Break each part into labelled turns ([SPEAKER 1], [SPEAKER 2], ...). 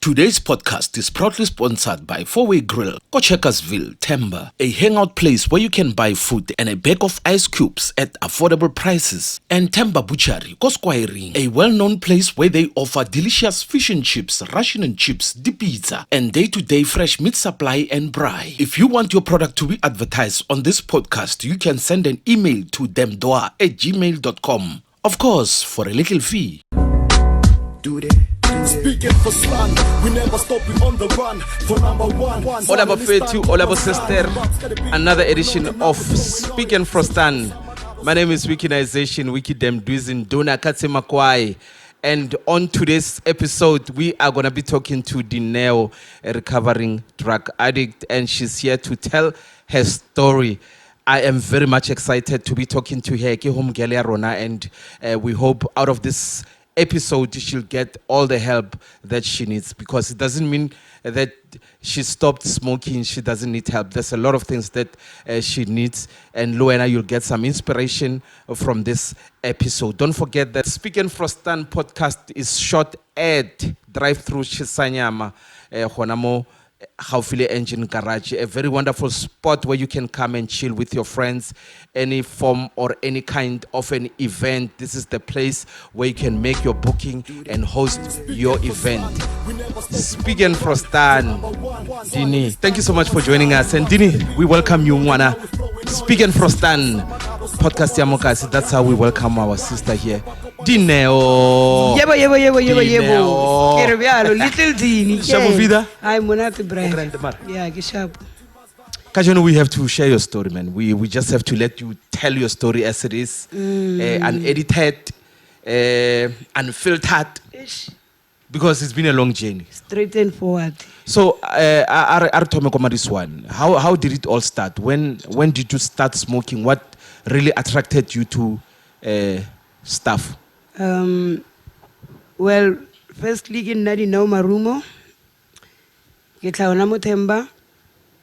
[SPEAKER 1] Today's podcast is proudly sponsored by 4-Way Grill, Kochekasville, Temba, a hangout place where you can buy food and a bag of ice cubes at affordable prices. And Temba Butchery, Koskwairi, a well-known place where they offer delicious fish and chips, Russian and chips, the pizza, and day-to-day fresh meat supply and braai. If you want your product to be advertised on this podcast, you can send an email to demdoa@gmail.com. Of course, for a little fee.
[SPEAKER 2] Speaking for slang, we never stop, we on the run for number one.
[SPEAKER 3] Hola Bafetu, hola sister. Another edition of Speaking for Stan. My name is Wikinization, Wikidem Duizin Dona Katsemakwai. And on today's episode, we are going to be talking to Dineo, a recovering drug addict, and she's here to tell her story. I am very much excited to be talking to her, and we hope out of this episode she'll get all the help that she needs, because it doesn't mean that she stopped smoking, she doesn't need help. There's a lot of things that she needs, and Luena, you'll get some inspiration from this episode. Don't forget that Speaking for Stan podcast is shot at Drive-Through Chisanyama, Honamo Haufile Engine Garage, a very wonderful spot where you can come and chill with your friends, any form or any kind of an event. This is the place where you can make your booking and host your event. Speaking for Stan, Dini, thank you so much for joining us. And Dini, we welcome you, Mwana. Speaking for Stan podcast Yamokasi, that's how we welcome our sister here. Dineo.
[SPEAKER 4] Yebo. Kere bialo, little Dini.
[SPEAKER 3] Shabu vida?
[SPEAKER 4] Ay, monate bread. Yeah, geshabu.
[SPEAKER 3] Kajano, we have to share your story, man. We just have to let you tell your story as it is. Unedited, unfiltered. Because it's been a long journey.
[SPEAKER 4] Straight and forward.
[SPEAKER 3] So, this one. How did it all start? When did you start smoking? What really attracted you to stuff?
[SPEAKER 4] Well, firstly, in Dineo marumo, Ketlaona Temba,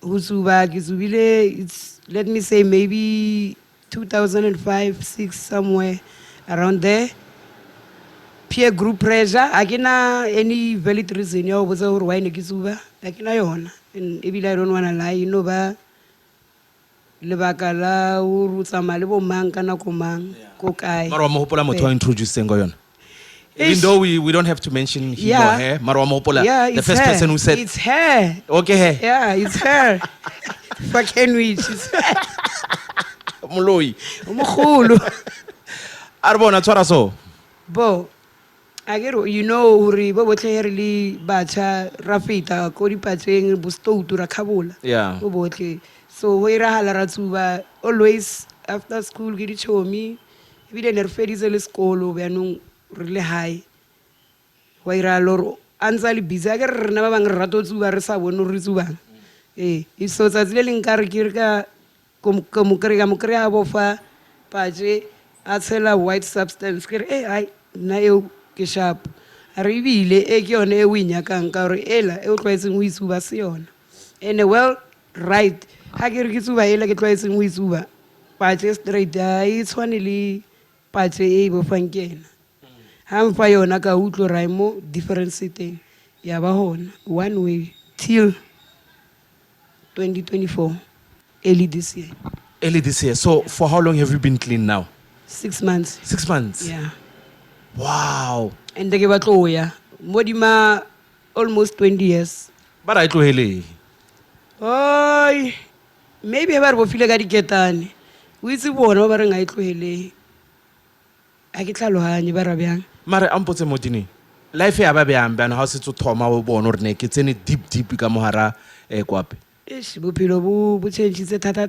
[SPEAKER 4] Husuba, Gizubile, it's, let me say, maybe 2005, 6, somewhere around there. Peer group pressure, I cannot any valid reason, you was over wine Gizuba, I cannot, and if I don't want to lie, you know, ba Lebakala, Urusamalibo, Mankana Komang, Kokai.
[SPEAKER 3] Marwa Mohopola Moto introducing Goyon. Even though we don't have to mention him or her, Marwa Mohopola, the first person who said
[SPEAKER 4] it's her.
[SPEAKER 3] Okay, her.
[SPEAKER 4] Yeah, it's her. Fucking witch.
[SPEAKER 3] Muloi.
[SPEAKER 4] Umukhulu.
[SPEAKER 3] Arbona Toraso.
[SPEAKER 4] Bo. I get you know uri bo botle really bacha rafita ko di patseng busto tura khabula.
[SPEAKER 3] Yeah.
[SPEAKER 4] Bo botle. So we rahala ratsuba always after school get chomi. Ibile nerfedize le skolo beanong really high. Wa ira loro anzali busy ga rena ba bang rato tsuba re sa bone re tsuba. So tsatsile leng ka re kirka mo krea bofa paje a tshela white substance ke re ai na yo ke sharp re bile ke yone e winya kang ka re ela e o tlwaetseng o itsuba se yona. And well right ha ke re ke tsuba ela ke tlwaetseng o itsuba paje straight ai tshwanele paje e bo fankena ha mfa yona ka utlo raimo difference thing ya ba hona one way till 2024 early this year.
[SPEAKER 3] So for how long have you been clean now?
[SPEAKER 4] 6 months.
[SPEAKER 3] 6 months?
[SPEAKER 4] Yeah.
[SPEAKER 3] Wow.
[SPEAKER 4] And they gave a toya. Modima almost 20 years.
[SPEAKER 3] But I told you.
[SPEAKER 4] Oh, maybe I will feel like I get on. We see one over and I told you. I get Lohani Barabian.
[SPEAKER 3] Mara Ampote Modini. Life here, baby, and house to Toma or born or naked. It's any deep Gamohara, Equap.
[SPEAKER 4] Ish, Bupilobu, Buchenchi, tata,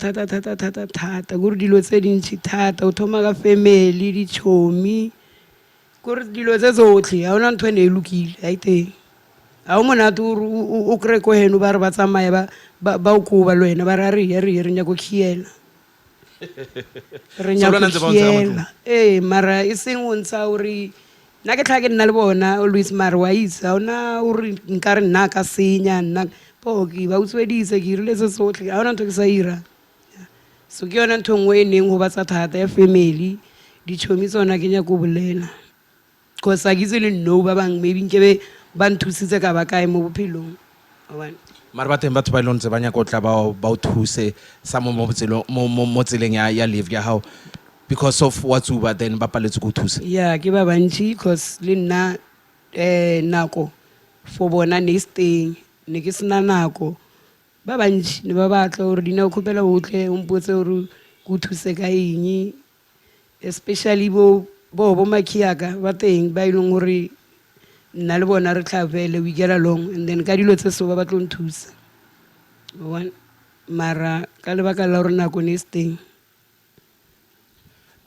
[SPEAKER 4] Gurdilo said in Chitata, Otomaga family, Chomi. Gurdilo says, okay, I want 20 looky, I think. I want to Ukreko Henu Barbatama, Bauku, Valena, Barari, Renyago Kiel. Mara is saying one sauri. Nagatagan Nalbona, always Marwais, now Nkaran Naka Sina, Nak. Pogi, Bauswedi is a girless sort. I want to Saira. So Gionan Tongway name who was at her family, the Chomis on Agina Kubulena. Because I usually know Babang, maybe ba nthusitse ka ba kae mo bophelong wa bona.
[SPEAKER 3] mara ba teng batho ba e leng ntse ba nyaka o tla ba o thuse sa mo tseleng ya live ya hao because of what's over then ba paletse go thusa.
[SPEAKER 4] Yeah, ke ba bantši cause le nna nako for bona nesting ne ke sena nako ba bantši ne ba batla gore Dineo kgopela o tle o mpotse gore go thuse ka eng especially bo makiaka ba teng ba e leng gore nna le bona re tlhabele we get along and then ka dilo tse so ba batla o nthusa one mara ka lebaka la gore nako nesting.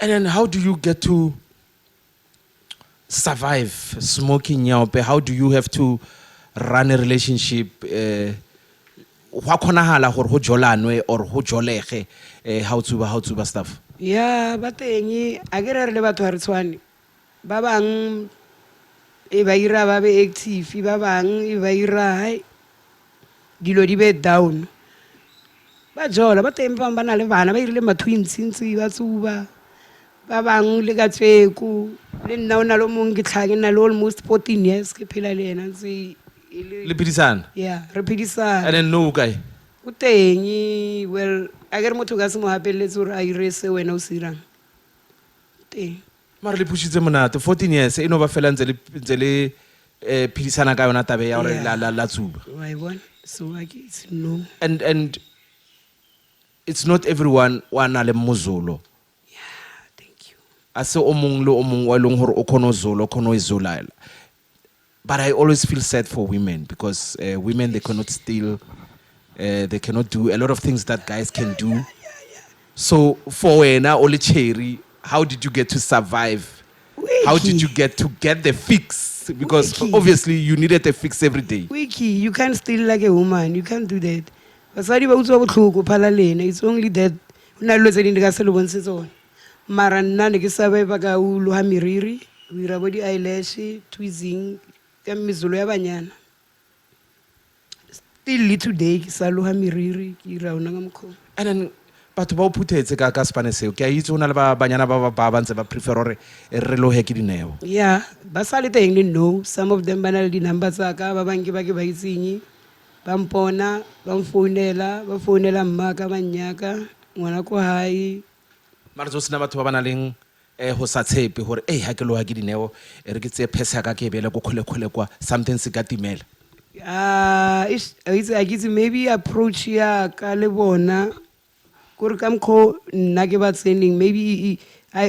[SPEAKER 3] And then how do you get to survive smoking nyaope? How do you have to run a relationship? Hwa kgonahala gore ho jolanwe or ho jolege how to stuff?
[SPEAKER 4] Yeah, ba teng a ke re le batho ha re tshwane ba bang e ba ira ba be active ba bang e ba ira dilo di be down ba jola ba teng ba na le bana ba irile ma-twins ntse ba tsuba ba bang le ka tseko le nna o na le mong ke tlhake nna le almost 14 years ke phela le ena ntse
[SPEAKER 3] Le phedisana?
[SPEAKER 4] yeah re phedisana
[SPEAKER 3] And then no guy.
[SPEAKER 4] o teng well a ke re motho ka se mo hapeletse gore a ire se wena o se irang teng.
[SPEAKER 3] Mara le pushitse monate 14 years e no ba fela ntse le phedisana ka yona tabe ya hore la tsuba.
[SPEAKER 4] Wa e bona so I guess no.
[SPEAKER 3] And it's not everyone wa na le mozolo.
[SPEAKER 4] Thank you.
[SPEAKER 3] Ase o mong le o mong wa leng hore o khono zolo o khono izolala. But I always feel sad for women because women they cannot steal, they cannot do a lot of things that guys can do. So for wena ole cherry, how did you get to survive? How did you get the fix? Because
[SPEAKER 4] Wiki.
[SPEAKER 3] obviously you needed a fix every day.
[SPEAKER 4] Wiki, you can't steal like a woman. You can't do that. Basadi ba utswa botlhoko phala lena. It's only that una lo tse ding ka se lo bonse tsone. Mara nna ne ke survive ka o lo ha miriri, o ira bo di eyelash, tweezing, ka mizolo ya banyana. Still today ke sa lo ha miriri, ke ira ona ka mokho.
[SPEAKER 3] And then batho ba o phuthetse ka Spanish seo. Ke a itse hona le ba banyana ba ntse ba prefer hore re lohe ke Dineo.
[SPEAKER 4] Yeah, ba sa le teng le no. Some of them ba na le di number tsa ka ba bang ke ba itsenyi. Ba mpona, ba mfounela mmaka ba nnyaka, ngwana ko hae.
[SPEAKER 3] Mara zo sena batho ba bana leng ho sa tshepe hore ha ke loha ke Dineo re ke tse phesa ka ke bele go khole kwa something se ka timela.
[SPEAKER 4] I guess maybe approach ya ka le bona gore ka mkho nna ke ba tseneng maybe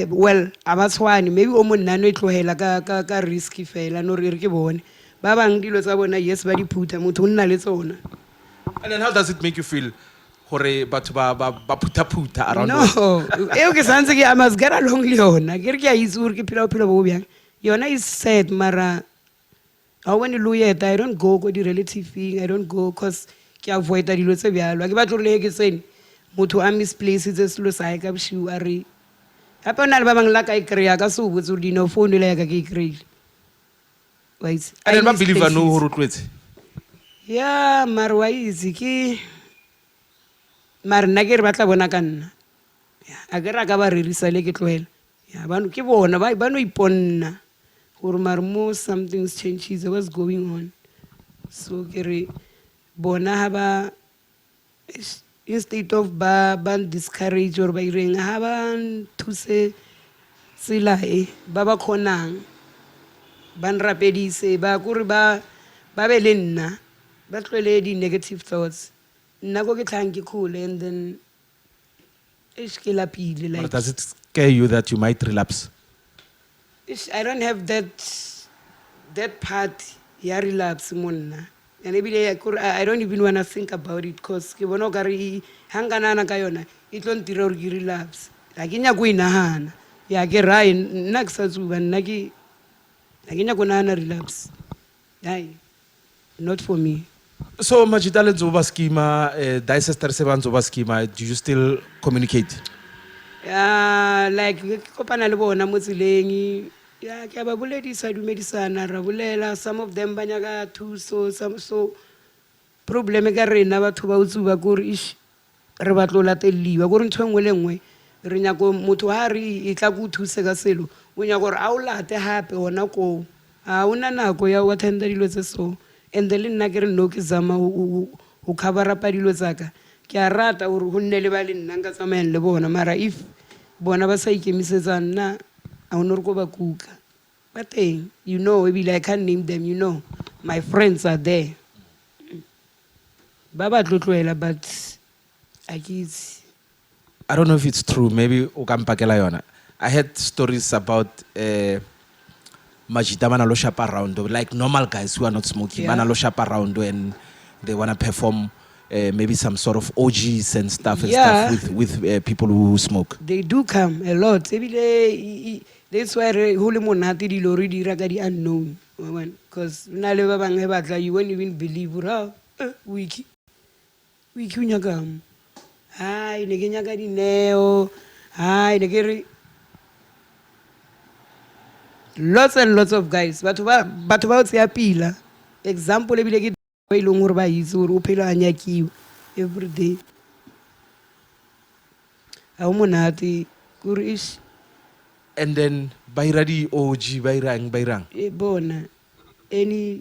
[SPEAKER 4] well abatswani maybe o monna no itlogela ka risky fela no re ke bone ba bang dilo tsa bona yes ba di phutha motho o nna le tsona.
[SPEAKER 3] And then how does it make you feel hore batho ba phutha around?
[SPEAKER 4] No ke santse ke I must get along le yona ke re ke a itse gore ke phela bophelo bo bjang yona is sad mara how when you look I don't go di relative thing I don't go cause ke avoid dilo tse bjalo ke batlo le ke tsene motho a misplace tse selo sa ka bshiu a re hape ona le ba bang la ka ikreya ka so botse Dineo phone le ya ka ke ikreile wait
[SPEAKER 3] And then ba believe no ho rotlwetse.
[SPEAKER 4] yeah mara wa itse ke mara nna ke re batla bona ka nna a ke ra ka ba rerisa le ke tlohela ya bano ke bona ba no iponna gore mara mo something's changes what's going on so ke re bona ha ba instead of ba discourage or ba ireng ha ba thuse tsela ba khonang ba nrapedise ba gore ba be le nna ba tlwele di negative thoughts nna go ke tlhang ke cool and then ke lapile like.
[SPEAKER 3] But does it scare you that you might relapse?
[SPEAKER 4] I don't have that part ya relapse monna and I don't even want to think about it because ke bona ka re hanganana ka yona e tlo ntira gore ke relapse la ke nya go inahana ya ke rai nna ke sa tsuba nna ke nya go nahana relapse not for me.
[SPEAKER 3] So majitale nzoba schema dai sister se ba nzoba schema do you still communicate?
[SPEAKER 4] Like ke kopana le bona mo tseleng ya ke ba boledisa dumedisana ra bolela some of them ba nyaka thuso so problem ka rena batho ba utsuba gore ish re batlo lateliwa gore ntho engwe le engwe re nyako motho ha re e tla go thuse ka selo o nya gore a o late hape ona ko a una nako ya o attenda dilo tse so and then le nna ke re no ke zama ho cover up dilo tsaka ke a rata gore go nne le ba le nna nka tsamayang le bona mara if bona ba sa ikemisetsa nna a ono re ko ba kuka ba teng you know ebile I can't name them you know my friends are there ba ba tlotloela but a ke itse
[SPEAKER 3] I don't know if it's true. Maybe ukampakela yona. I heard stories about majita bana lo shop around, like normal guys who are not smoking.
[SPEAKER 4] Yeah.
[SPEAKER 3] Bana lo shop around when they wanna perform maybe some sort of OGs and stuff
[SPEAKER 4] Yeah.
[SPEAKER 3] with people who smoke.
[SPEAKER 4] they do come a lot ebile that's why go le monate dilo re dira ka di unknown because na le ba bangwe batla you won't even believe ora wiki o nyakang hai ne ke nyaka Dineo hai ne ke re lots and lots of guys batho ba o tseya pila example ebile ke ba ileng gore ba itse gore o phela a nyakiwa every day a o monate kore ish
[SPEAKER 3] And then baira di OG bairang.
[SPEAKER 4] bona any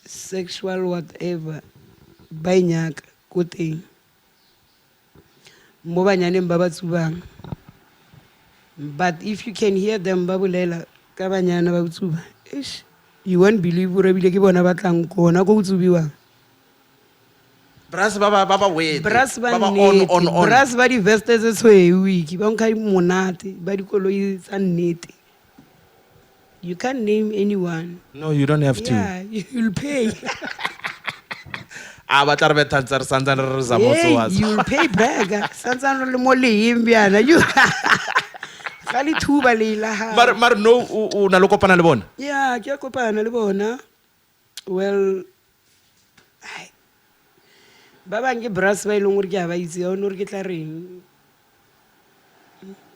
[SPEAKER 4] sexual whatever ba inyaka ko teng mo banyaneng ba ba tsubang but if you can hear them ba bolela ka banyana ba tsuba ish you won't believe gore ebile ke bona ba tlang kona ko go tsubiwang
[SPEAKER 3] Brass baba wait.
[SPEAKER 4] brass ba
[SPEAKER 3] Baba
[SPEAKER 4] nnete
[SPEAKER 3] on.
[SPEAKER 4] brass ba di-veste tse tshweu wiki ba nkga monate ba dikoloi tsa nnete you can't name anyone
[SPEAKER 3] No, you don't have to.
[SPEAKER 4] yeah you'll pay
[SPEAKER 3] Ah, batla re betantsa re santsane re re zamotse
[SPEAKER 4] Hey,
[SPEAKER 3] wa.
[SPEAKER 4] you'll pay back santsane re le mo leheng bjana you ga le thuba le la ha
[SPEAKER 3] Mar no o na lo kopana le bona.
[SPEAKER 4] yeah ke a kopana le bona well ai, ba bang ke brass ba ileng gore ke a ba itse ga o ne gore ke tla reng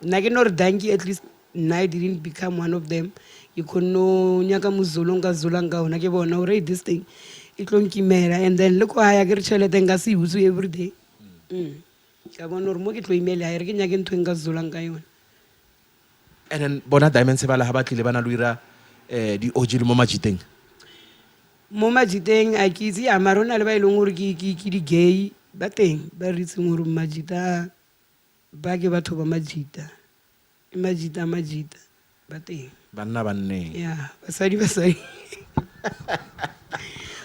[SPEAKER 4] nna ke no re danki at least nna I didn't become one of them ke kgonne o nyaka mozolong ka zolang ka ona ke bona gore this thing e tlo nkimela and then le ko haya ke re tšhelete nka se utswe every day ka bona gore mo ke tlo imele hae re ke nyake ntho e nka zolang ka yona
[SPEAKER 3] And then bona Diamond se bala ha batlile bana lo ira di OG le mo majiteng.
[SPEAKER 4] mo majiteng a ke itse ya mara o na le ba e leng gore ke di-gay ba teng ba re itseng gore majita ba ke batho ba majita majita ba teng
[SPEAKER 3] Banna banneng.
[SPEAKER 4] ya basadi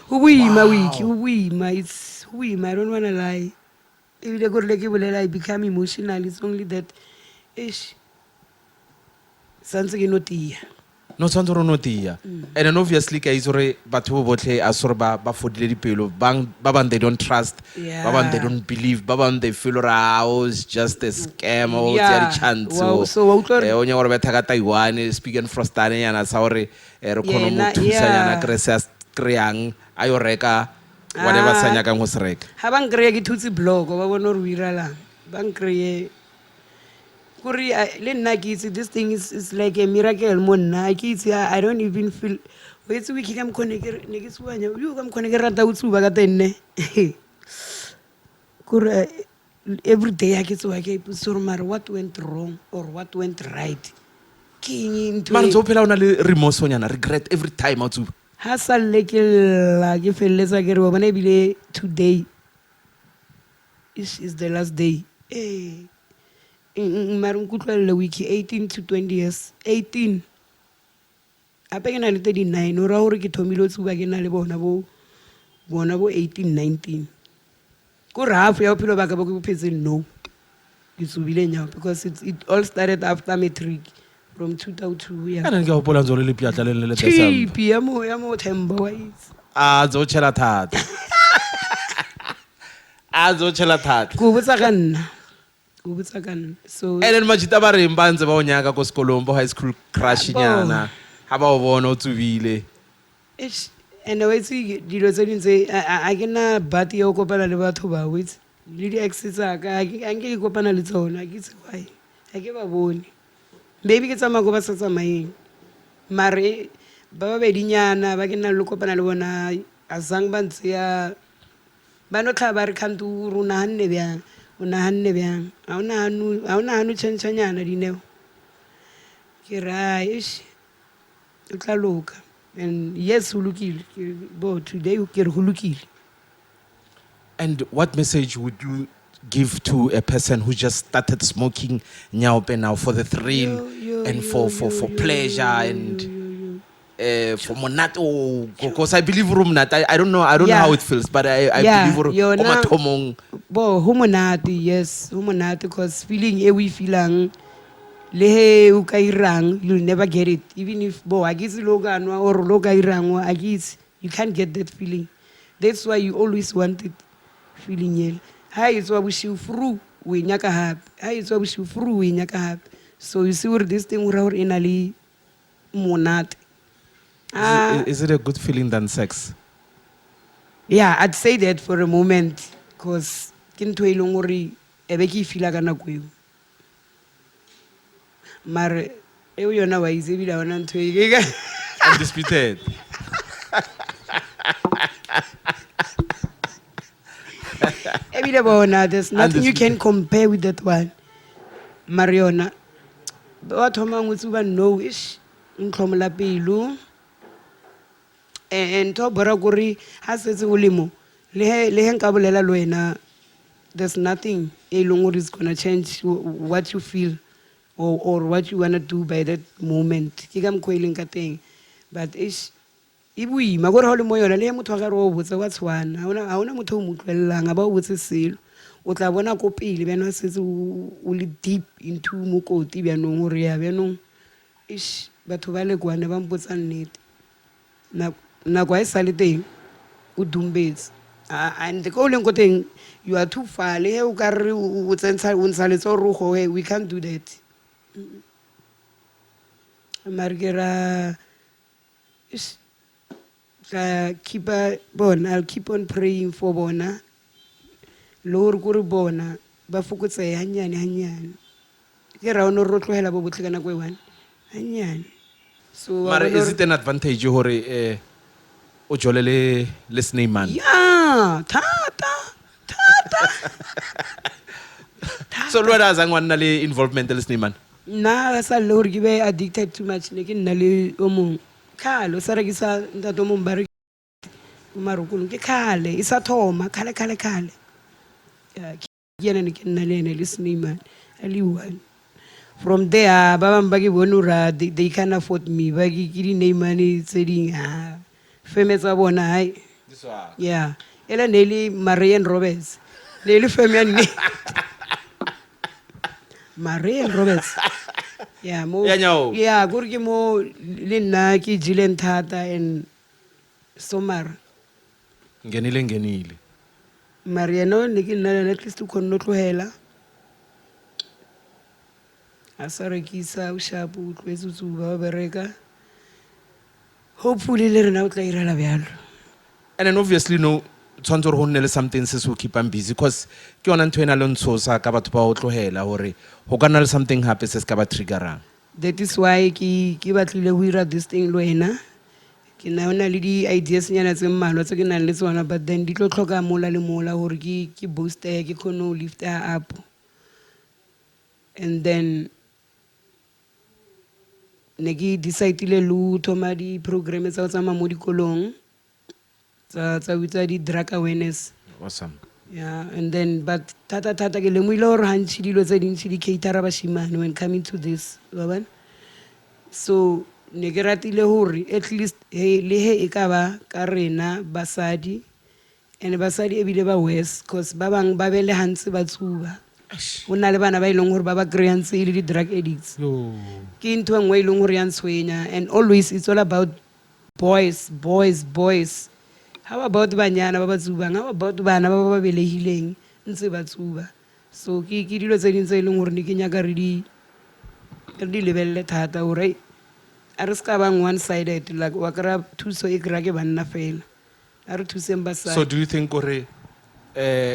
[SPEAKER 4] ho boima wiki ho boima it's ho boima I don't wanna lie ebile gore le ke bolela I become emotional it's only that ish santse ke no tia
[SPEAKER 3] No tshwanetse re no tia. And then obviously ka itse gore batho bo botlhe a sore ba fodile dipelo ba bang they don't trust, ba bang they don't believe, ba bang they feel it's just a scam o
[SPEAKER 4] Yeah.
[SPEAKER 3] tsa di chance.
[SPEAKER 4] Wow, so wa utlwa re-
[SPEAKER 3] o nya gore betha ka Taiwan speaking frostane yana sa gore re khona mo
[SPEAKER 4] Yena,
[SPEAKER 3] thusa yana
[SPEAKER 4] yeah.
[SPEAKER 3] kre se kreang a yo reka whatever sa nyakang go se reka.
[SPEAKER 4] ha ba nkry-e ke thutse blog ba bone gore o iralang ba nkry-e kore le nna ke itse this thing is like a miracle mo nna ke itse I don't even feel o etse wiki ka mokgone ne ke tsubanya yo ka mokgone ke rata o tsuba ka tenne kore every day ha ke tsoa ke ipotse gore mare what went wrong or what went right ke eng ntho
[SPEAKER 3] Mara
[SPEAKER 4] e-
[SPEAKER 3] ntse o phela o na le remorse nyana regret every time o tsuba.
[SPEAKER 4] ha salle ke lla ke feleletsa ke re wa bona ebile today is the last day mare nkutlwelele wiki 18 to 20 years 18 gape ke na le 39 o raya gore ke thomile o tsuba ke na le bona bo 18 19 kore half ya bophelo baka bo ke bophetseng no ke tsubile nyaope because it all started after matric from 2002 ya
[SPEAKER 3] Kana ke gopola ntse o le piatla le le December.
[SPEAKER 4] chipi ya mo themba wa itse
[SPEAKER 3] A dzo tshela thata. A dzo tshela thata.
[SPEAKER 4] ko botsa ka nna so
[SPEAKER 3] And then majita ba reng ba ntse ba o nyaka ko sekolong bo high school crush nyana. Ha ba o bona o tsubile.
[SPEAKER 4] Eish, and wa itse dilo tse ding tse a ke na bat ya o kopana le batho ba wetse le di-ex tsaka a nke ke kopana le tsona ke itse why a ke ba bone maybe ke tsamaya ko ba sa tsamayeng mare ba babedinyana ba ke nna le kopana le bona a sang ba ntseya ba no tlhaba re kganto o naganne bjang ga o nagane o tšhentšhanyana Dineo ke re ish o tla loka and yes ho lokile bo today ke re ho lokile.
[SPEAKER 3] And what message would you give to a person who just started smoking nyaope now for the thrill and for pleasure and for monato? Because I believe rumnat. I don't know. I don't know how it feels, but I believe
[SPEAKER 4] yona
[SPEAKER 3] komathomong.
[SPEAKER 4] bo ho monate, yes ho monate, because feeling e we feelang le he o ka irang, you'll never get it. Even if bo a gitse lo ka nwa or lo ka irang wa a gitse, you can't get that feeling. That's why you always wanted feeling yele. Ha e tswa boshiu fru o e nyaka hape, ha e tswa boshiu fru o e nyaka hape. So you see where this thing o ra hore e na le monate.
[SPEAKER 3] Is it a good feeling than sex?
[SPEAKER 4] Yeah, I'd say that for a moment, because ke ntho e leng gore e be ke e feela ka nako eo. Mare eo yona wa itse ebile ha ona ntho e ka
[SPEAKER 3] Undisputed.
[SPEAKER 4] ebile bona there's nothing you can compare with that one. Mare yona ba thoma ngwetsi ba no ish ntlhomola pelo. And to bora gore ha setse o le mo le he nka bolela le wena, there's nothing e leng gore is gonna change what you feel or what you wanna do by that moment. Ke ka mokgwa e leng ka teng, but ish e boima gore ha o le mo yona le he motho wa gare o botse wa tshwana, ha ona motho o mo utlwelelang a ba o botse selo o tla bona ko pele bjana setse o le deep into mokoti bjanong gore ya bjanong ish batho ba le kwane ba mpotsa nnete nako ha e sa le teng o dumbetse. And ko o leng ko teng you are too far, le he o ka re o ntsha letsa gore o goe, we can't do that. Mare ke ra ish ka I'll keep on praying for bona le gore kore bona ba fokotseye hanyane ke ra ono ro tlohela bo botle ka nako e one hanyane. So
[SPEAKER 3] Mara, is it an advantage hore o jole le Snyman?
[SPEAKER 4] yeah thata
[SPEAKER 3] So lo ra zang wanna le involvement le Snyman?
[SPEAKER 4] nna ga sa le gore ke be addicted too much, ne ke nna le o mongwe kgale o sa rekisa ntate o mongwe ba re mo marokolong, ke kgale e sa thoma kgale. Yeah, ke ena ne ke nna le ene le Snyman a le one. From there ba bangwe ba ke bone ora they can afford me, ba ke di-namane tse ding feme tsa bona hai yeah ela ne le Marian Roberts, ne le feme ya nnete Marian Roberts. Yeah, gore ke mo le nna ke jileng thata and somar
[SPEAKER 3] Ngenile.
[SPEAKER 4] mare yena ne ke nna le at least o kgonne o tlohela a sa rekisa o shapo o tlwetse o tsuba o bereka, hopefully le rena o tla irela bjalo.
[SPEAKER 3] And then obviously no tshwanetse gore go nne le something se se go keep am busy because ke yona ntho e na le ntshosa ka batho ba o tlogela gore go ka nna le something hape se se ka ba triggerang.
[SPEAKER 4] That is why ke batlile go ira this thing le wena, ke na ona le di-ideas nyana tse mmalwa tse ke nang le tsona, but then di tlo tlhoka mola le mola gore ke booster ke kgone go lift her up. And then ne ke decidile le thoma di-program tsa go tsamaya mo dikolong tsa di-drug awareness.
[SPEAKER 3] Awesome.
[SPEAKER 4] Yeah, and then but thata ke lemoile gore gantši dilo tse dintšhi di catera bashimane when coming to this wa bona. So ne ke ratile gore at least le he e ka ba ka rena basadi, and basadi ebile ba worse because ba bangwe ba be le gantse ba tsuba, go nna le bana ba e leng gore ba ba kry-ang tse e le di-drug addicts. Ke ntho e nngwe e leng gore ya ntshwenya, and always it's all about boys. How about banyana ba ba tsubang, how about bana ba ba belegileng ntse ba tsuba. So ke dilo tse ding tse e leng gore ne ke nyaka re di lebelele thata gore a re ska bang one sided, like wa kry-a thuso e kry-a ke banna fela, a re thuseng basadi.
[SPEAKER 3] So do you think gore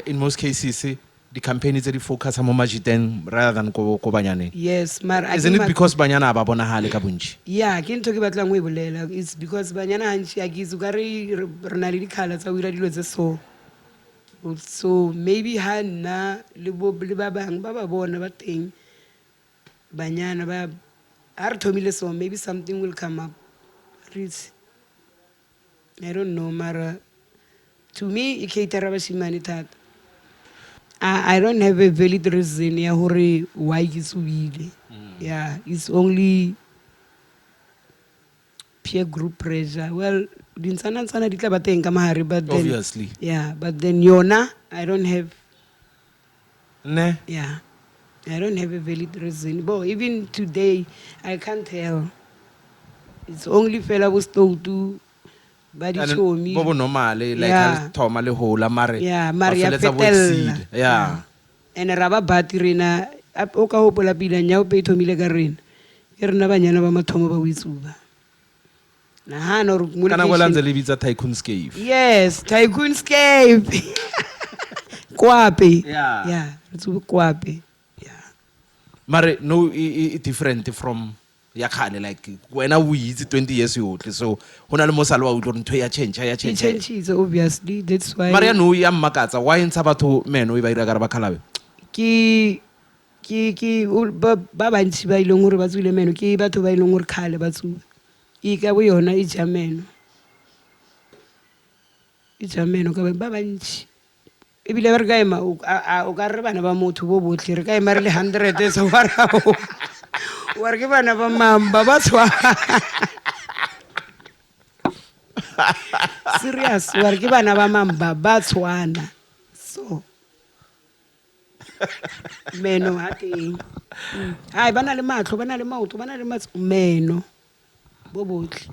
[SPEAKER 3] in most cases the campaign tse di focus mo majiteng rather than ko banyaneng?
[SPEAKER 4] Yes, mara
[SPEAKER 3] Isn't it because banyana ba bonagale ka bontši?
[SPEAKER 4] yeah ke ntho ke batlang go e bolela, it's because banyana gantši a kitse ka re na le dikgala tsa go ira dilo tse so maybe ha nna le ba bangwe ba ba bona ba teng banyana ba ha re thomile so maybe something will come up. I don't know, Mara. To me, it cater bashimane thata. I don't have a valid reason ya hore why ke tsubile. Yeah, it's only peer group pressure. Well, dintsana di tla ba teng ka mahare, but then
[SPEAKER 3] Obviously.
[SPEAKER 4] yeah, but then yona I don't have,
[SPEAKER 3] Ne?
[SPEAKER 4] yeah, I don't have a valid reason. But even today I can't tell. It's only fella was told to body
[SPEAKER 3] And
[SPEAKER 4] show
[SPEAKER 3] bobo
[SPEAKER 4] me.
[SPEAKER 3] normally like ha le
[SPEAKER 4] Yeah.
[SPEAKER 3] thoma le hola mare
[SPEAKER 4] Yeah,
[SPEAKER 3] ba
[SPEAKER 4] Maria
[SPEAKER 3] feletsa bo
[SPEAKER 4] Fetella.
[SPEAKER 3] exceed. Yeah.
[SPEAKER 4] And raba bati rena o ka hopola pila nyaope thomile ka rena. Ke rena banyana ba mathomo ba witsuba. Nahana re mo
[SPEAKER 3] Kana go lantse
[SPEAKER 4] location.
[SPEAKER 3] le bitsa tycoon scave.
[SPEAKER 4] Yes, Tycoonscape. Kwape.
[SPEAKER 3] Yeah.
[SPEAKER 4] Yeah, it's kwape. Yeah.
[SPEAKER 3] Mare no different from ya khale like wena o itse 20 years yotlhe so hona le mosalo wa utlwa ntho ya change ya
[SPEAKER 4] It
[SPEAKER 3] change.
[SPEAKER 4] changes obviously. That's why
[SPEAKER 3] Mare ya no ya mmakatsa why ntsha batho meno e ba ira ka re ba khalabe.
[SPEAKER 4] ba bantši ba ileng gore ba tswile meno ke batho ba ileng gore kgale ba tsuba e ka bo yona e ja meno ba bantši ebile ba re ka ema o ka re bana ba motho bo botlhe re ka ema re le 100 so wa re ke bana ba mamba ba tshwana serious wa re ke bana ba mamba ba tshwana so meno ha teng hai ba na le matlho ba na le maoto ba na le meno bo botlhe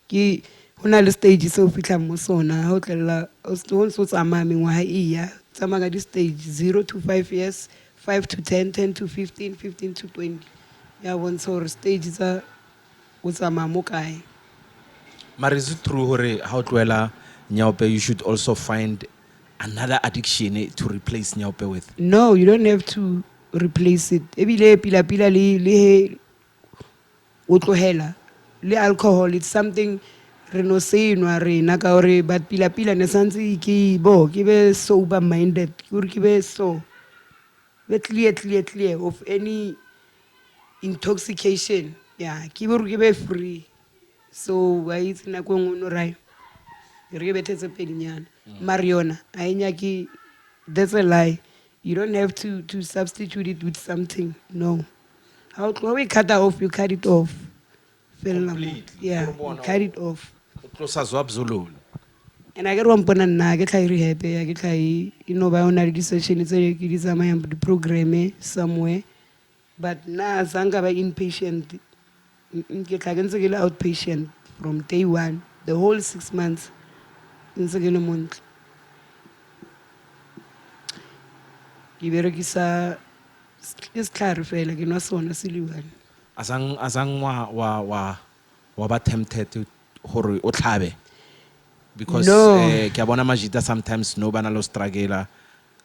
[SPEAKER 4] ke go na le stage se o fitlhang mo sona ga o tlelela o ntse o tsamaya mengwaga iya tsamaya ka di-stage 0 to 5 years 5 to 10 10 to 15 15 to 20 ya bontsha gore stage tsa o tsamaya mo kae.
[SPEAKER 3] Mare is it true hore ha o tloela nyaope you should also find another addiction to replace nyaope with?
[SPEAKER 4] No, you don't have to replace it ebile pila le o tlohela le alcohol, it's something re no se nwa rena ka gore but pila ne santse ke be sober minded ke gore ke be so be clear of any intoxication. Yeah, ke gore ke be free so wa itse nako nngwe no rai re ke bethetse pedinyana mare yona a e nyake. That's a lie. You don't have to substitute it with something. No. How we cut that off, you cut it off. Fella mo.
[SPEAKER 3] Completely.
[SPEAKER 4] Yeah, you cut it off.
[SPEAKER 3] O tlosa zo absolute.
[SPEAKER 4] And I get one pona nna ke tla re happy ke tla ba ona le di-session tse ke di tsamayang di program somewhere but na zanga ba inpatient ke tla ke ntse ke le outpatient from day one the whole 6 months ntse ke le montle ke berekisa setlhare fela ke nwa sona se le one.
[SPEAKER 3] Asang wa ba tempted hore o tlhabe because
[SPEAKER 4] No.
[SPEAKER 3] ke a bona majita sometimes no bana lo struggle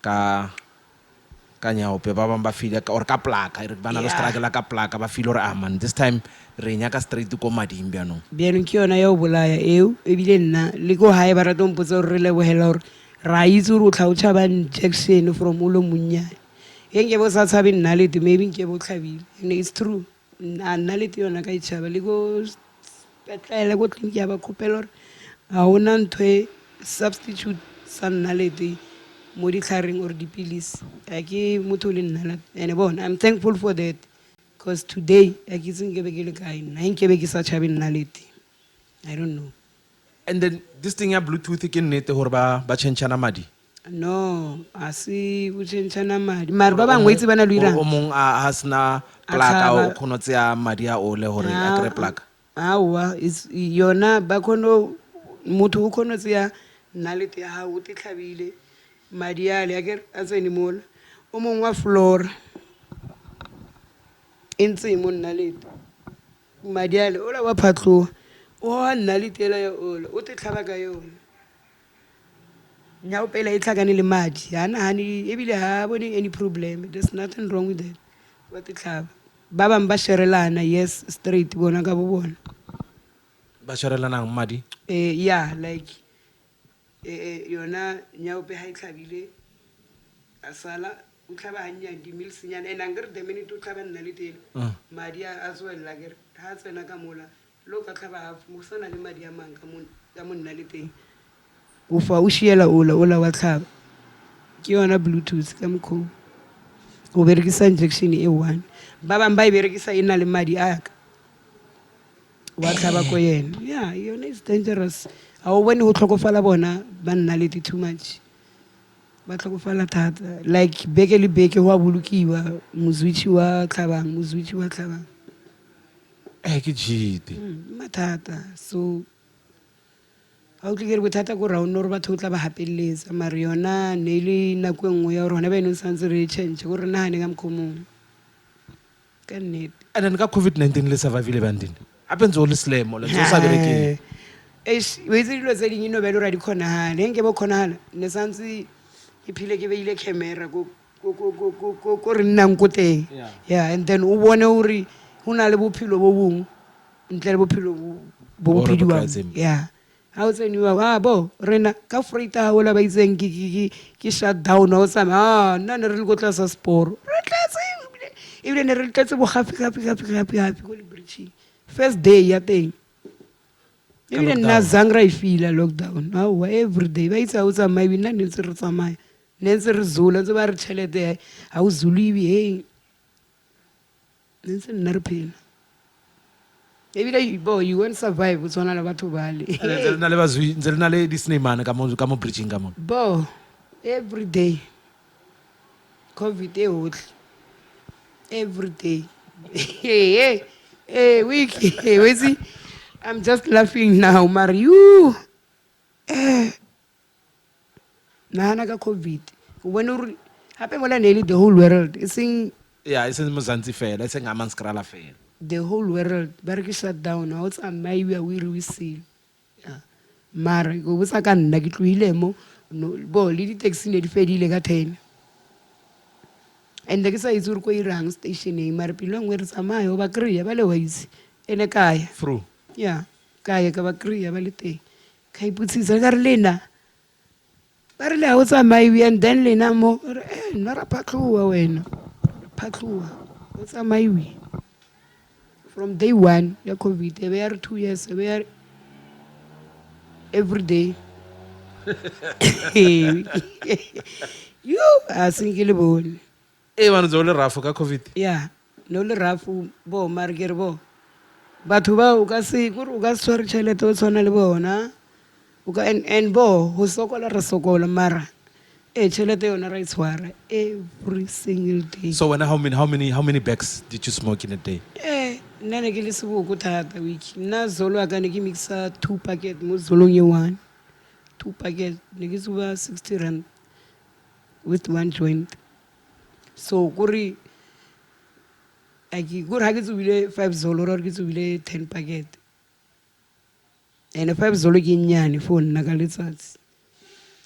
[SPEAKER 3] ka nyaope ba bang ba feel or ka plaka re bana lo
[SPEAKER 4] Yeah.
[SPEAKER 3] struggle ka plaka ba feel or man this time re nyaka straight ko mading bjano.
[SPEAKER 4] Bjanong ke yona ya o bolaya eo ebile nna le ko hae ba rata mpotsa gore re lebogela gore ra itse gore o tla o tšhaba injection from o lo monnyane e nke bo sa tshabe nnalete maybe nke bo tlhabile and it's true nnalete yona ka e tšhaba le ko petlele ko tleliniki ya ba kgopela gore ga ona ntho e substitute sa nnalete mo ditlhareng or dipilisi a ke motho o le nnalate and bona I'm thankful for that because today a ke itse nkebe ke le kae nna e nkebe ke sa tšhabe nnalete I don't know.
[SPEAKER 3] And then this thing ya bluetooth ke nnete hore ba changeana madi.
[SPEAKER 4] No, a se go tšhentšhana madi mare ba bangwe itse ba na le
[SPEAKER 3] o
[SPEAKER 4] irang
[SPEAKER 3] mong a sena
[SPEAKER 4] A
[SPEAKER 3] plaka o
[SPEAKER 4] tlhaba.
[SPEAKER 3] kgono tseya madi a ole hore a kre plaka.
[SPEAKER 4] aowa yona ba kgono motho o kgono tseya nnalete ya gago o te tlhabile madi ale a kere a tsene mola o mongwe wa flora e ntse mo nnalete madi ale ola wa phatlhoga o wa nnalete ela ya ola o te tlhaba ka yone nyao pela e tlhakane le madi ga nagane ebile ga bone any problem, there's nothing wrong with that wa te tlhaba ba bangwe ba sherelana yes straight bona ka bo bona
[SPEAKER 3] Ba sharelanang madi.
[SPEAKER 4] yeah like yona nyaope ha e tlhabile a sala o tlhaba gannyane dimilsenyana and ankere the minute o tlhaba nna le tele madi a tswelela kere ga a tsena ka mola le o ka tlhaba half mo sana le madi a mang ka mona ka monna le teng o fa o shiela ola wa tlhaba ke yona bluetooth ka mokgwa o berekisa injection e one ba bang ba e berekisa e na le madi a ka wa tlhaba ko yena yeah yona is dangerous a o bone go tlhokofala bona ba nna le too much ba tlhokofala thata like beke le beke go a bolokiwa mozwitši wa tlhabang
[SPEAKER 3] ke jite
[SPEAKER 4] mathata so ga o tle kere bothata ko raone gore batho o tla ba gapeleletsa mare yona ne e le nako e nngwe ya gore gona ba ene o santse re change gore nagane ka mokgwa mongwe ka nnete
[SPEAKER 3] and then ka COVID-19 le survivile bandini gape ntse o le selemo le ntse o sa berekeng
[SPEAKER 4] o itse dilo tse ding eno bele ora di kgonagale ge nke bo kgonagala ne santse ke phile ke beile camera ko re nnang ko teng yeah and then o bone gore go na le bophelo bo bongwe ntle le bophelo bo
[SPEAKER 3] Bo re
[SPEAKER 4] bophediwang
[SPEAKER 3] botlwaetseng.
[SPEAKER 4] yeah ga o tseniwa bo rena ka freita ola ba itseng ke shut down o tsamaya nna ne re le ko tlasa sporo re tletse ebile ne re tletse bogape ko lebridging first day ya teng ebile nna zang ra e fila lockdown aowa every day ba itse ga o tsamaya ebi nna ne ntse re tsamaya ne ntse re zola ntse ba re tšhelete ga o zoliwe he ne ntse nna re phela ebile bo you won't survive o tshwana le batho bale
[SPEAKER 3] ntse le na le di-snamane ka mo bridging ka mone
[SPEAKER 4] bo every day covid e otlhe every day wiki wetsi I'm just laughing now mare you nagana ka covid o bone gore gape mola ne le the whole world e seng
[SPEAKER 3] ya e seng mozantsi fela e seng amanskrala fela
[SPEAKER 4] the whole world ba re ke shut down ga o tsamaiwa o ire o sele mare ko botsa ka nna ke tlohile mo bo le di-taxi ne di fedile ka 10 and ke sa itse gore ko irang stationeng mare pelo nngwe re tsamaya o ba kry-a ba le waitse ene kaya
[SPEAKER 3] through
[SPEAKER 4] ya kaya ka ba kry-a ba le teng ka ipotsisa ka re lena ba re le ga o tsamaiwe and then lena mo re nna ra phatlhoa wena phatlhoa o tsamaiwe from day one ya covid e be ya re 2 years e be ya re every day yo a senke le bone
[SPEAKER 3] bane tse o le rafo ka covid
[SPEAKER 4] ya no le rafu bo mare ke re bo batho ba o ka se kore o ka se tshware tšhelete o tshwana le bona o ka and bo go sokola re sokola mara tšhelete yona ra e tshwara every single day
[SPEAKER 3] so when how many bags did you smoke in a day
[SPEAKER 4] nna ne ke le seboko thata wiki nna zolo a ka ne ke mixa 2 packet mo zolong ye 1 2 packet ne ke tsuba 60 rand with 1 joint so kore ga ke tsubile 5 zolo ra ke tsubile 10 packet and 5 zolo ke nnyane for nna ka letsatsi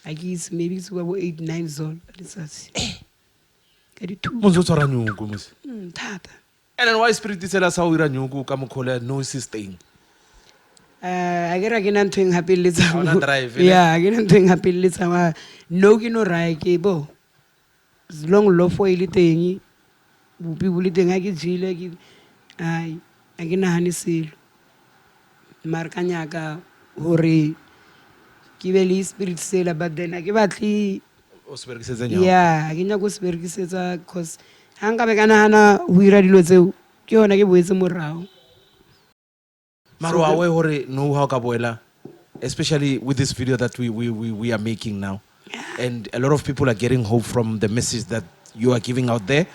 [SPEAKER 4] a ke itse maybe ke tsuba bo 8-9 zolo ka letsatsi ka di-2
[SPEAKER 3] montse o tshwara nyoko mose
[SPEAKER 4] thata
[SPEAKER 3] and then why spirit sela sa o ira nyoko ka mokgole no system
[SPEAKER 4] a ke ra ke na ntho eng
[SPEAKER 3] Ha ona drive, ne?
[SPEAKER 4] ya ke na ntho eng gapeleletsang no ke no raya ke bo as long lofo e le teng bopi bo le teng a ke jele ai a ke nagane selo mare ka nyaka gore ke be le spirit sela but then a ke batle
[SPEAKER 3] o se berekisetse nyaoko
[SPEAKER 4] ya ke nyako se berekisetsa cause ga nka be ka nagana go ira dilo tseo ke yona ke boetse morago
[SPEAKER 3] maro awe hore no how ka boela especially with this video that we are making now and a lot of people are getting hope from the message that you are giving out there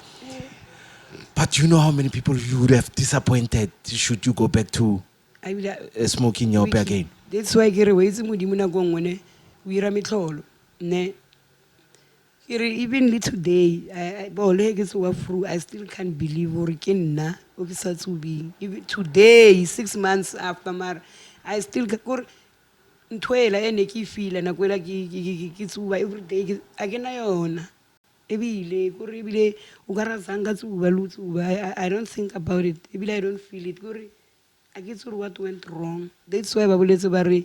[SPEAKER 3] but you know how many people you would have disappointed should you go back to smoking nyaope again
[SPEAKER 4] that's why ke re wa itse modimo nako nngwe ne o ira metlholo ne ke re even le today bo le ke tsewa through I still can't believe gore ke nna o ke sa tsubing even today 6 months after mara I still gore nthoela ene ke feel nako ela ke tsuba every day a ke na yona ebile gore ebile o ka ra zanga tsuba lo tsuba I don't think about it ebile I don't feel it gore a ke tsore what went wrong that's why ba boletse ba re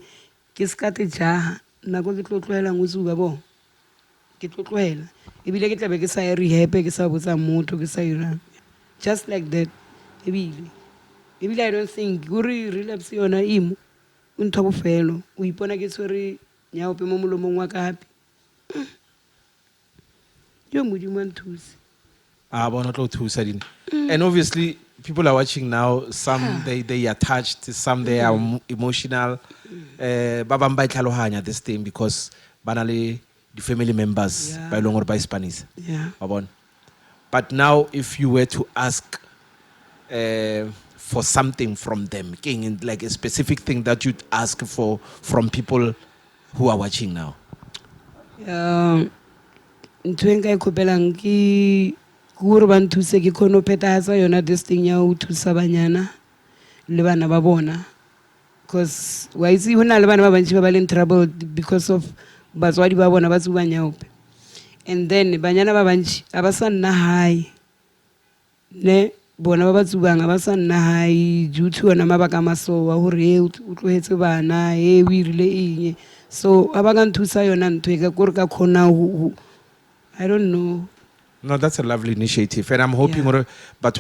[SPEAKER 4] ke skate jaha nako ke tlotloela ngo tsuba bo ke tlotloela ebile ke tlabe ke sa e rehab ke sa botsa motho ke sa ira just like that ebile I don't think gore relapse yona imo ntho bofelo o ipona ke tshwere nyaope mo molomong wa ka hape yo modimo a nthuse.
[SPEAKER 3] Bona tlo thusa Dini. And obviously people are watching now, some they are touched, some they are emotional. Ba bang ba itlhalohanya this thing because banale the family members
[SPEAKER 4] Yeah.
[SPEAKER 3] ba ileng hore ba Spanish.
[SPEAKER 4] Yeah.
[SPEAKER 3] Wa bona. But now if you were to ask for something from them, king, like a specific thing that you'd ask for from people who are watching now.
[SPEAKER 4] Ntho e nka e kopelang ke gore ba nthuse ke kgone ho phethahatsa yona this thing ya ho thusa banyana le bana ba bona, because wa itse ho na le bana ba bantši ba ba leng trouble because of batswadi ba bona ba tsuba nyaope, and then banyana ba bantši a ba sa nna hae ne bona ba ba tsubang a ba sa nna hae due to ona mabaka a masoba gore o tlohetse bana o irile eng. So a ba ka nthusa yona ntho e ka kore ka kgona ho I don't know.
[SPEAKER 3] No, that's a lovely initiative, and I'm hoping
[SPEAKER 4] Yeah.
[SPEAKER 3] but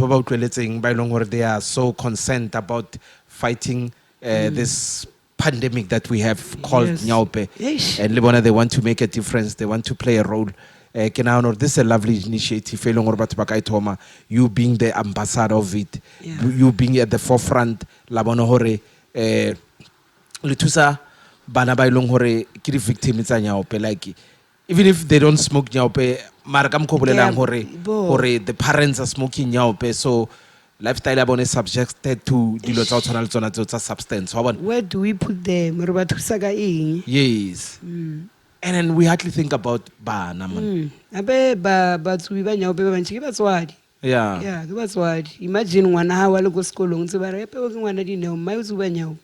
[SPEAKER 3] they are so concerned about fighting this pandemic that we have called
[SPEAKER 4] Yes.
[SPEAKER 3] nyaope.
[SPEAKER 4] Eish.
[SPEAKER 3] And Lebona, they want to make a difference. They want to play a role. This is a lovely initiative. You being the ambassador of it,
[SPEAKER 4] Yeah.
[SPEAKER 3] you being at the forefront. Labona hore Litusa bana ba ilong hore ke di victims tsa nyaope, like even if they don't smoke nyaope, mara ka mokgo bolelang hore the parents are smoking nyaope, so lifestyle ya bone is subjected to dilo tsa ho tshwana le tsona tseo tsa substance. Wa bona?
[SPEAKER 4] Where do we put them? Re ba thusa ka eng?
[SPEAKER 3] Yes. And then we hardly think about bana man.
[SPEAKER 4] Abe ba tsubi ba nyaope ba bantši ke batswadi.
[SPEAKER 3] Yeah.
[SPEAKER 4] Yeah, ke batswadi. Imagine ngwana ha wa le ko sekolong tse ba re epe o ke ngwana Dineo mma o tsuba nyaope.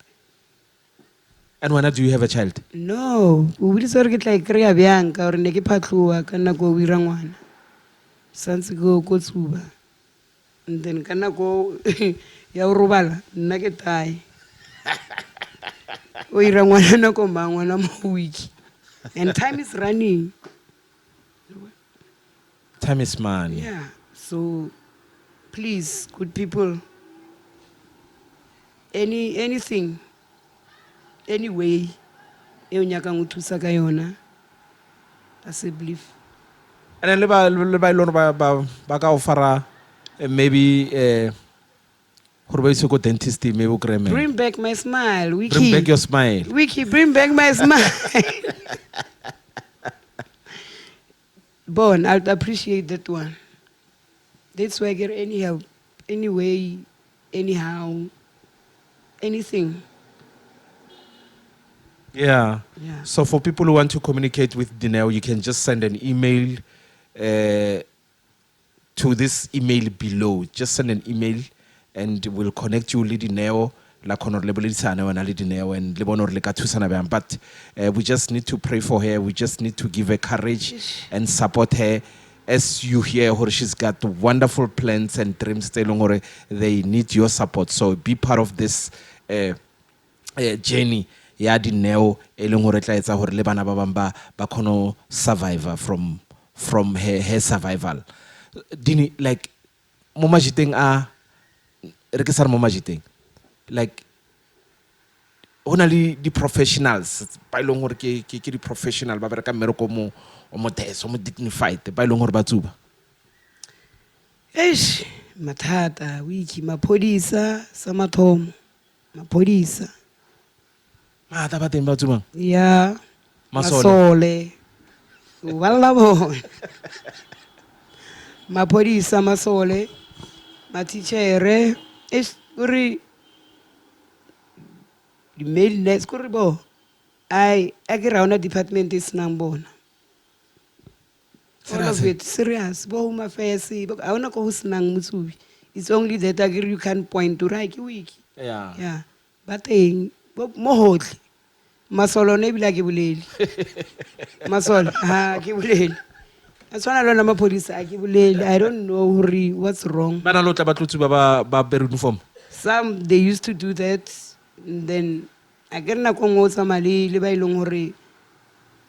[SPEAKER 3] And when do you have a child?
[SPEAKER 4] No, o boditse gore ke tla e kry-a bjang ka gore ne ke phatloa ka nako o ira ngwana santse ko tsuba, and then ka nako ya o robala nna ke tae o ira ngwana nako mang ngwana mo wiki, and time is running.
[SPEAKER 3] Time is money.
[SPEAKER 4] Yeah, so please good people, anything, any way e o nyakang o thusa ka yona, that's a belief.
[SPEAKER 3] And then ba ka ofara maybe gore ba ise ko dentist maybe o kry
[SPEAKER 4] Bring back my smile, Wiki.
[SPEAKER 3] bring back your smile.
[SPEAKER 4] Wiki, bring back my smile. Bon, I'd appreciate that one. That's why I get any help, any way, anyhow, anything.
[SPEAKER 3] Yeah.
[SPEAKER 4] Yeah.
[SPEAKER 3] So for people who want to communicate with Dineo, you can just send an email to this email below. Just send an email and we'll connect you with Dineo. But we just need to pray for her. We just need to give her courage and support her. As you hear her, she's got wonderful plans and dreams. They need your support. So be part of this journey. Ya Dineo eleng hore tla etsa hore le bana ba bang ba khono survivor from her survival. Dini, like mo majiteng re ke sa re mo majiteng, like hona le di professionals ba ileng hore ke di professional ba bereka mmereko mo mo teso mo dignified ba ileng hore ba tsuba.
[SPEAKER 4] Eish, mathata, Wiki, maphodisa sa mathomo, maphodisa.
[SPEAKER 3] Mata ba teng ba tsubang.
[SPEAKER 4] Yeah,
[SPEAKER 3] Masole.
[SPEAKER 4] Wala bona. Maphodisa, masole, matitjhere, uri di mail nets kuri bo. I ke ra ona department is nang bona. All of it serious. Bo home affairs, bo a ona ko husnang mutsubi. It's only that you can point to right Wiki.
[SPEAKER 3] Yeah.
[SPEAKER 4] Yeah. But mo hotle. Masolo ne bila ke bolele. Masolo ha ke bolele. Aswana lona maphodisa a ke bolele. I don't know what's wrong.
[SPEAKER 3] Bana lo tla ba tlotsuba ba ber uniform.
[SPEAKER 4] Some they used to do that, and then I get na ko ngotsa mali le ba ileng hore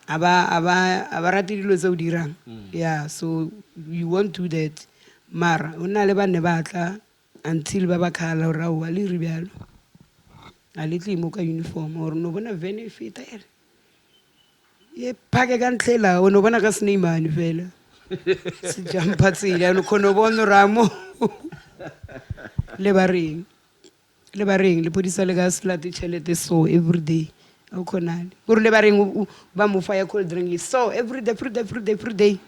[SPEAKER 4] aba rate dilo tse o dirang. Yeah, so you won't do that. Mara ona le ba ne batla until ba ba khala hore wa le ribyalo. a le tle mo ka uniform or no bona vene e feta ere ye phake ka ntlhela o no bona ka Sneymane fela se jumpa tsela ya no khono bona ramo le bareng le podisa le ga slate chelete so every day o khonale gore le bareng ba mo fa ya cold drink so every day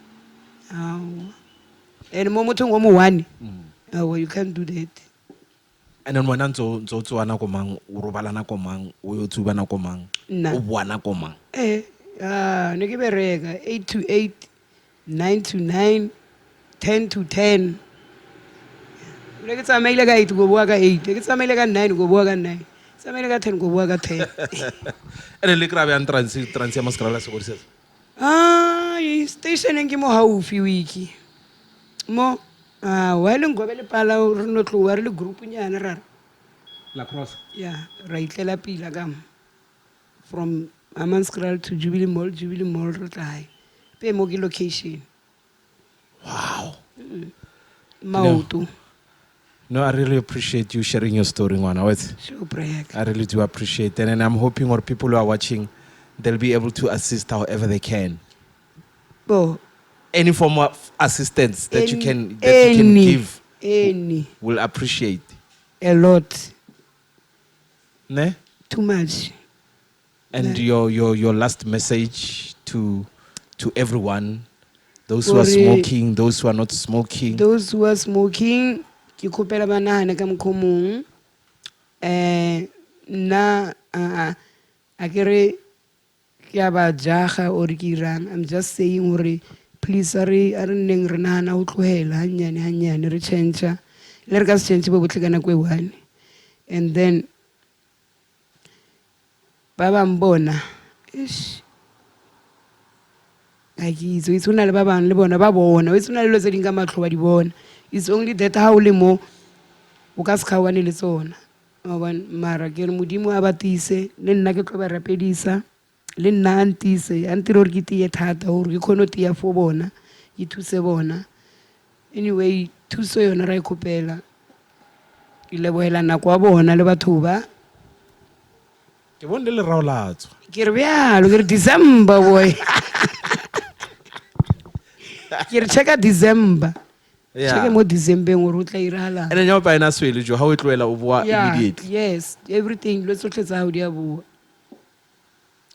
[SPEAKER 4] and mo mothong o mo one you can't do that.
[SPEAKER 3] And then wena ntso tswana ko mang o robalana ko mang o yo tsubana ko mang
[SPEAKER 4] Nna.
[SPEAKER 3] o buana ko mang
[SPEAKER 4] ne ke bereka 8 to 8 9 to 9 10 to 10 le ke tsamaile ka 8 go boa ka 8 ke tsamaile ka 9 go boa ka 9 tsamaile ka 10 go boa ka 10
[SPEAKER 3] ene le kra bjang trans ya maskrala se go se
[SPEAKER 4] station ke mo haufi wiki mo wa le ngobe le pala re no tloa re le group nyana ra
[SPEAKER 3] la cross
[SPEAKER 4] ya ra itlela pila kam from Amanskraal to Jubilee Mall re tla pe mo ke location
[SPEAKER 3] wow
[SPEAKER 4] maoto
[SPEAKER 3] no, I really appreciate you sharing your story, Ngwana.
[SPEAKER 4] sure brag
[SPEAKER 3] I really do appreciate it. And I'm hoping our people who are watching, they'll be able to assist however they can.
[SPEAKER 4] bo
[SPEAKER 3] Any form of assistance that you can give,
[SPEAKER 4] any
[SPEAKER 3] we'll appreciate.
[SPEAKER 4] a lot
[SPEAKER 3] Ne?
[SPEAKER 4] too much
[SPEAKER 3] And
[SPEAKER 4] Ne.
[SPEAKER 3] your last message to everyone, those who are
[SPEAKER 4] Gore-
[SPEAKER 3] smoking, those who are not smoking.
[SPEAKER 4] those who are smoking ke khopela ba nahane ka mkhomong nna a kere ke a ba jaga or ke irang I'm just saying gore please a re nneng re nahana ho tlohela hanyane re change le re ka se change bo botle ka nako e one and then ba bang bona ish a ke itse itse una le ba bang le bona ba bona o itse una le lo tse ding ka matlho ba di bona it's only that ha o le mo o ka se kgawane le tsona mara ke re modimo a batise le nna ke tlo ba rapedisa le nna a ntise a ntire gore ke tie thata gore ke kgone go tia fo bona ke thuse bona anyway thuso yona ra e kgopela ke lebogela nako wa bona le batho ba
[SPEAKER 3] Ke bone le raolatso.
[SPEAKER 4] ke re bjalo ke re December boy ke re checka December checka mo December gore o tla irahalang
[SPEAKER 3] And then you're buying us well, how it will immediately.
[SPEAKER 4] yes everything lo tsotlhe tsa hao di a boa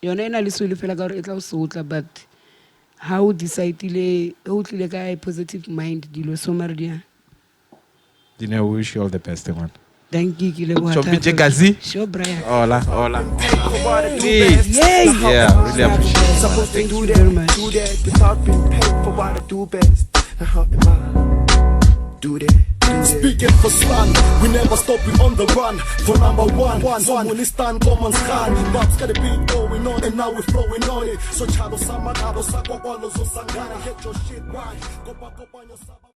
[SPEAKER 4] yona e na le swele fela ka gore e tla o sotla but ha o decidile o tlile ka a positive mind dilo so mare dia
[SPEAKER 3] Dineo, we wish you all the best, man.
[SPEAKER 4] thank you ke leboha
[SPEAKER 3] Chompin
[SPEAKER 4] thata.
[SPEAKER 3] Chekazi?
[SPEAKER 4] Sure Brian
[SPEAKER 3] Hola.
[SPEAKER 4] Yay.
[SPEAKER 3] Yeah, really appreciate it.
[SPEAKER 2] Supposed to
[SPEAKER 3] Thank
[SPEAKER 2] do
[SPEAKER 3] you.
[SPEAKER 2] that,
[SPEAKER 4] very much.
[SPEAKER 2] do that without being paid for what I do best. Do that. Speaking for slang, we never stop, we on the run. For number one, someone is stand, commons can. Bob's got a beat going on, and now we're flowing on it. So chalo sama, karo sa kwa walo, so sangana, get your shit right. Go back up on your